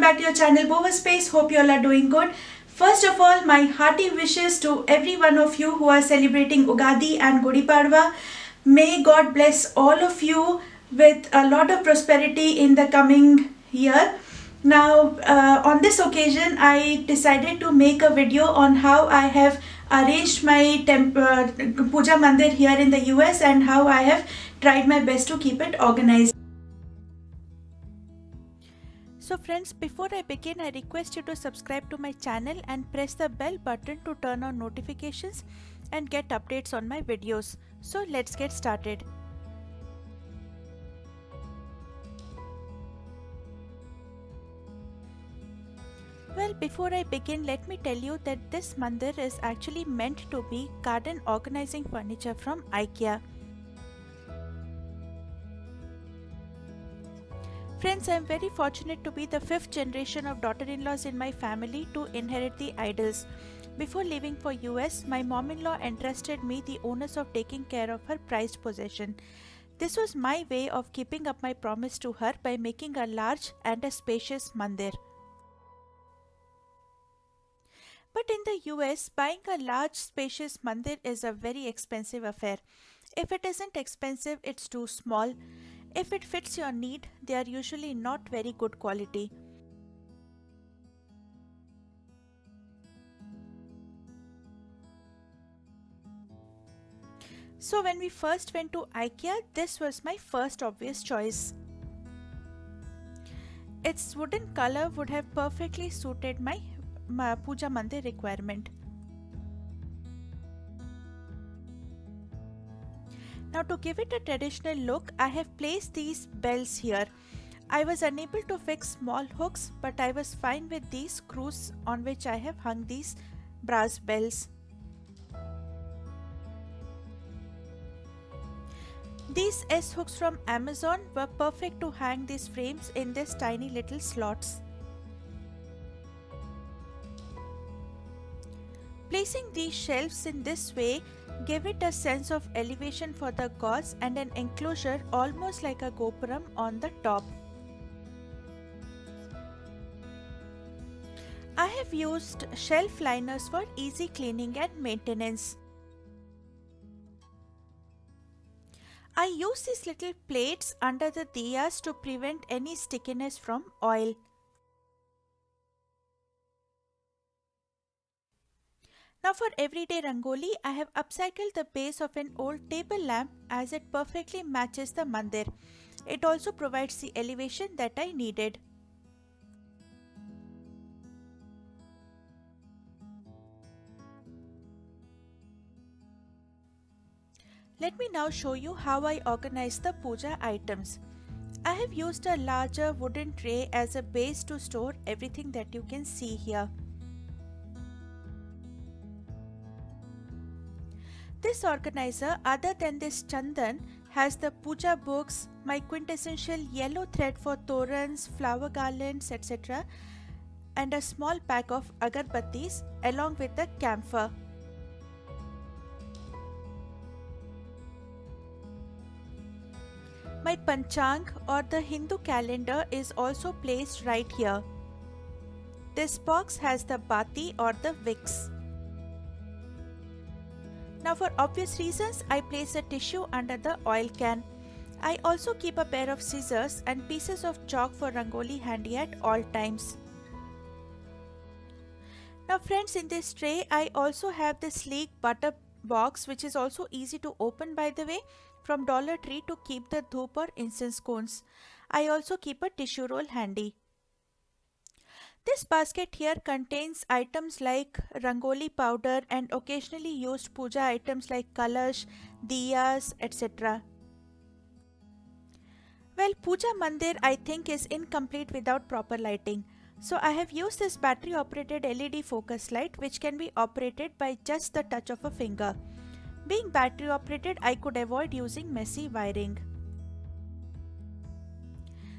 back to your channel Boho Space. Hope you all are doing good. First of all, my hearty wishes to every one of you who are celebrating Ugadi and Gudi Padwa. May God bless all of you with a lot of prosperity in the coming year. Now, on this occasion, I decided to make a video on how I have arranged my Puja Mandir here in the US and how I have tried my best to keep it organized. So friends, before I begin, I request you to subscribe to my channel and press the bell button to turn on notifications and get updates on my videos. So let's get started. Well, before I begin, let me tell you that this mandir is actually meant to be garden organizing furniture from Ikea. Friends, I am very fortunate to be the 5th generation of daughter-in-laws in my family to inherit the idols. Before leaving for US, my mom-in-law entrusted me the onus of taking care of her prized possession. This was my way of keeping up my promise to her by making a large and a spacious mandir. But in the US, buying a large spacious mandir is a very expensive affair. If it isn't expensive, it's too small. If it fits your need, they are usually not very good quality. So when we first went to Ikea, this was my first obvious choice. Its wooden color would have perfectly suited my Puja Mandir requirement. Now to give it a traditional look, I have placed these bells here. I was unable to fix small hooks, but I was fine with these screws on which I have hung these brass bells. These S hooks from Amazon were perfect to hang these frames in these tiny little slots. Placing these shelves in this way gave it a sense of elevation for the gods and an enclosure almost like a gopuram on the top. I have used shelf liners for easy cleaning and maintenance. I use these little plates under the diyas to prevent any stickiness from oil. Now for everyday rangoli, I have upcycled the base of an old table lamp as it perfectly matches the mandir. It also provides the elevation that I needed. Let me now show you how I organize the puja items. I have used a larger wooden tray as a base to store everything that you can see here. This organizer, other than this chandan, has the puja books, my quintessential yellow thread for torans, flower garlands, etc. and a small pack of agarbattis along with the camphor. My panchang or the Hindu calendar is also placed right here. This box has the bati or the wicks. Now for obvious reasons, I place a tissue under the oil can. I also keep a pair of scissors and pieces of chalk for rangoli handy at all times. Now friends, in this tray, I also have this sleek butter box which is also easy to open by the way from Dollar Tree to keep the dhoop or incense cones. I also keep a tissue roll handy. This basket here contains items like rangoli powder and occasionally used puja items like kalash, diyas, etc. Well, Puja Mandir I think is incomplete without proper lighting. So I have used this battery operated LED focus light which can be operated by just the touch of a finger. Being battery operated, I could avoid using messy wiring.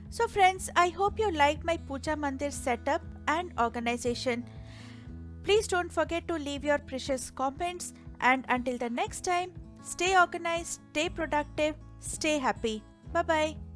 So friends, I hope you liked my Puja Mandir setup and organization. Please don't forget to leave your precious comments, and until the next time, stay organized, stay productive, stay happy. Bye bye.